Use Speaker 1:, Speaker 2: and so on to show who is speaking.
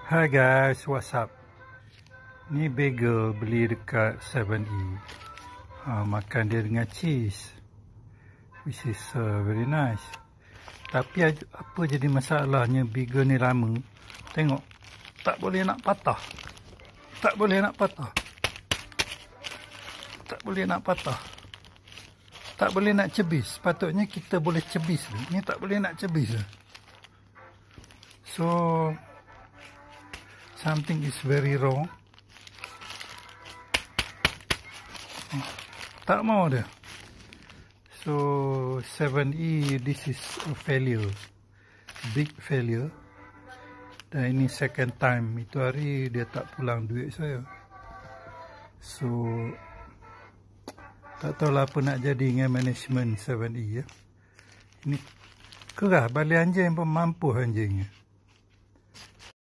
Speaker 1: Hi guys, what's up? Ni bagel beli dekat 7E. Makan dia dengan cheese, which is very nice. Tapi apa jadi masalahnya bagel ni lama? Tengok, tak boleh nak patah. Tak boleh nak patah. Tak boleh nak patah. Tak boleh nak cebis. Patutnya kita boleh cebis. Ni tak boleh nak cebis. So something is very wrong. Tak mau dia. So 7E, this is a failure, big failure. Dan ini second time. Itu hari dia tak pulang duit saya. So tak tahulah apa nak jadi dengan management 7E ya. Ini kerah balik anjing pun mampu anjingnya.